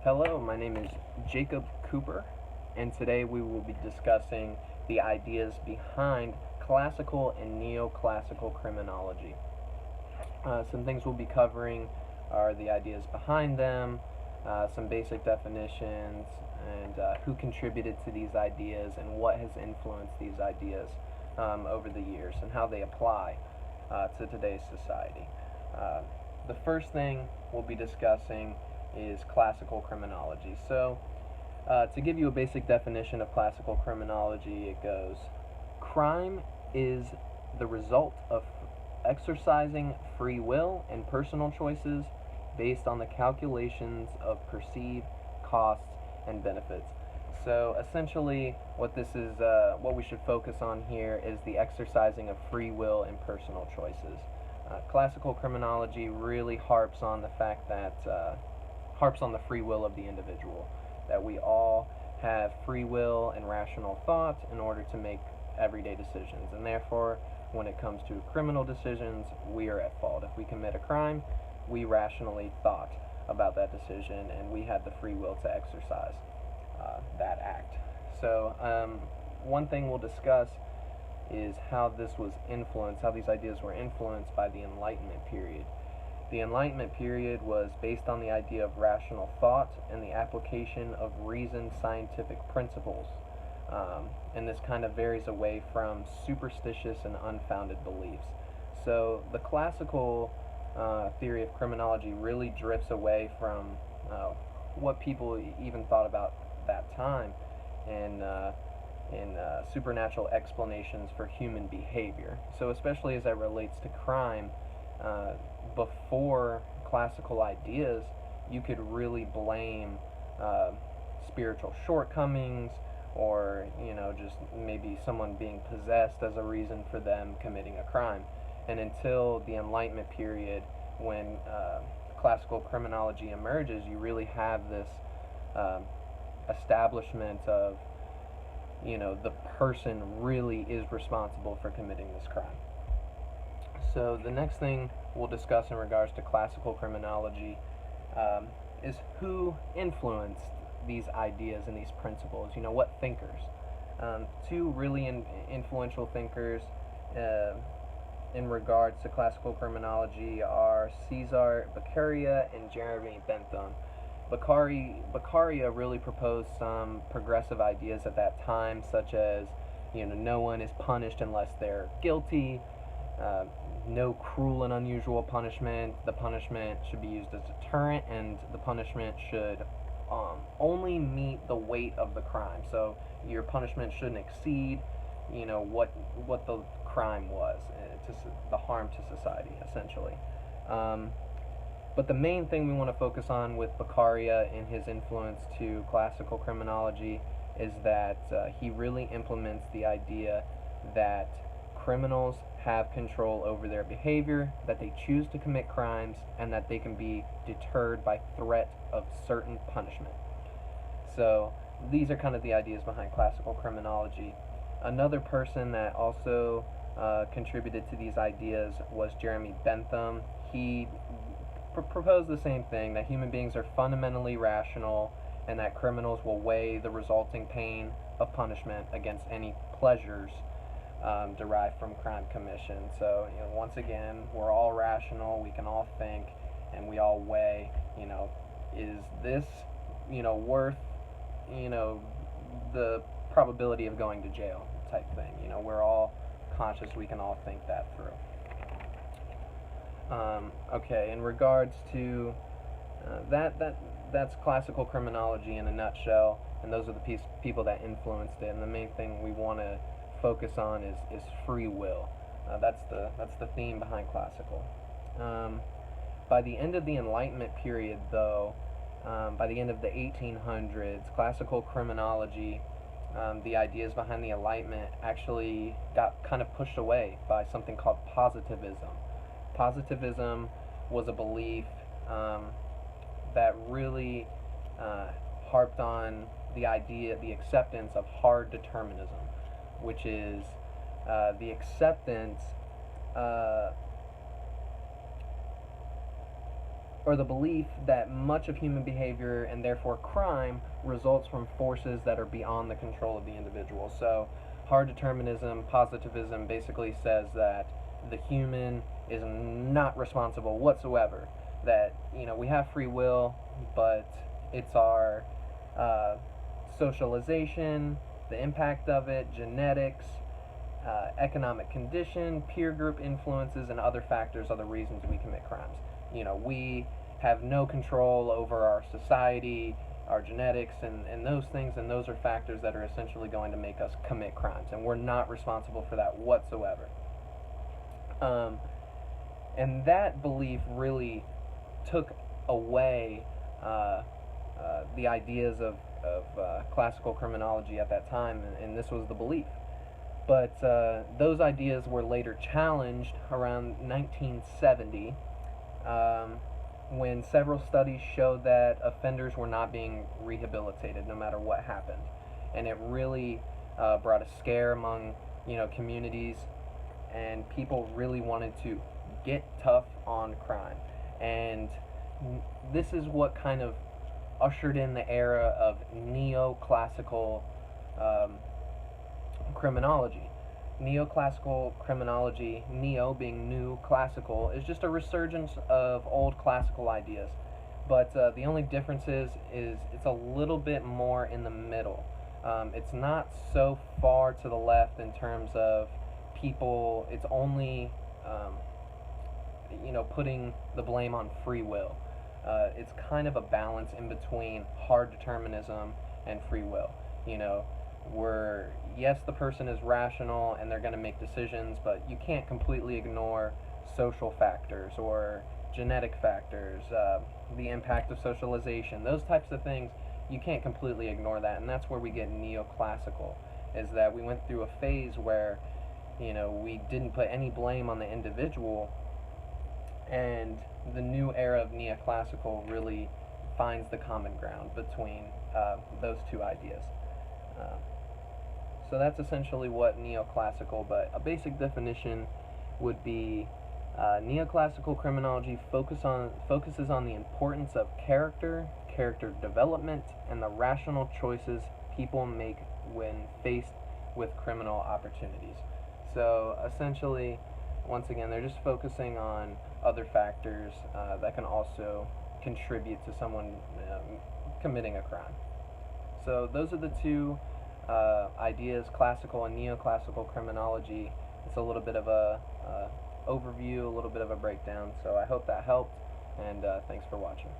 Hello, my name is Jacob Cooper, and today we will be discussing the ideas behind classical and neoclassical criminology. Some things we'll be covering are the ideas behind them, some basic definitions, and who contributed to these ideas and what has influenced these ideas over the years and how they apply to today's society. Uh, the first thing we'll be discussing is classical criminology. To give you a basic definition of classical criminology, it goes: crime is the result of exercising free will and personal choices based on the calculations of perceived costs and benefits. So essentially, what we should focus on here is the exercising of free will and personal choices. Classical criminology really harps on the fact that harps on the free will of the individual, that we all have free will and rational thought in order to make everyday decisions, and therefore, when it comes to criminal decisions, we are at fault. If we commit a crime, we rationally thought about that decision, and we had the free will to exercise that act. One thing we'll discuss is how these ideas were influenced by the Enlightenment period. The Enlightenment period was based on the idea of rational thought and the application of reasoned scientific principles. And this kind of varies away from superstitious and unfounded beliefs. So the classical theory of criminology really drifts away from what people even thought about that time in supernatural explanations for human behavior. So especially as it relates to crime, before classical ideas, you could really blame spiritual shortcomings, or just maybe someone being possessed as a reason for them committing a crime. And until the Enlightenment period, when classical criminology emerges, you really have this establishment of the person really is responsible for committing this crime. So the next thing we'll discuss in regards to classical criminology is who influenced these ideas and these principles. What thinkers? Two really influential thinkers in regards to classical criminology are Cesar Beccaria and Jeremy Bentham. Beccaria really proposed some progressive ideas at that time, such as no one is punished unless they're guilty. No cruel and unusual punishment. The punishment should be used as a deterrent, and the punishment should only meet the weight of the crime. So your punishment shouldn't exceed, what the crime was, the harm to society, essentially. But the main thing we want to focus on with Beccaria and his influence to classical criminology is that he really implements the idea that criminals have control over their behavior, that they choose to commit crimes, and that they can be deterred by threat of certain punishment. So these are kind of the ideas behind classical criminology. Another person that also contributed to these ideas was Jeremy Bentham. He proposed the same thing, that human beings are fundamentally rational and that criminals will weigh the resulting pain of punishment against any pleasures derived from crime commission. So, once again, we're all rational, we can all think, and we all weigh, is this, worth, the probability of going to jail type thing. We're all conscious, we can all think that through. Okay, in regards to that's classical criminology in a nutshell, and those are the people that influenced it. And the main thing we want to focus on is free will. That's the theme behind classical. By the end of the Enlightenment period, though, by the end of the 1800s, classical criminology, the ideas behind the Enlightenment actually got kind of pushed away by something called positivism. Positivism was a belief that really harped on the acceptance of hard determinism, which is the acceptance or the belief that much of human behavior and therefore crime results from forces that are beyond the control of the individual. So, hard determinism, positivism basically says that the human is not responsible whatsoever. That, we have free will, but it's our socialization, the impact of it, genetics, economic condition, peer group influences, and other factors are the reasons we commit crimes. We have no control over our society, our genetics, and those things, and those are factors that are essentially going to make us commit crimes, and we're not responsible for that whatsoever. And that belief really took away the ideas of classical criminology at that time, and this was the belief. But those ideas were later challenged around 1970 when several studies showed that offenders were not being rehabilitated no matter what happened. And it really brought a scare among communities, and people really wanted to get tough on crime. And this is what kind of ushered in the era of neoclassical criminology. Neoclassical criminology, neo being new, classical, is just a resurgence of old classical ideas. But the only difference is it's a little bit more in the middle. It's not so far to the left in terms of people, it's only putting the blame on free will. It's kind of a balance in between hard determinism and free will. Where, yes, the person is rational and they're going to make decisions, but you can't completely ignore social factors or genetic factors, the impact of socialization, those types of things. You can't completely ignore that, and that's where we get neoclassical, is that we went through a phase where we didn't put any blame on the individual, and the new era of neoclassical really finds the common ground between those two ideas. So that's essentially what neoclassical, but a basic definition would be neoclassical criminology focuses on the importance of character development, and the rational choices people make when faced with criminal opportunities. So essentially, once again, they're just focusing on other factors that can also contribute to someone committing a crime. So those are the two ideas, classical and neoclassical criminology. It's a little bit of a overview, a little bit of a breakdown. So I hope that helped, and thanks for watching.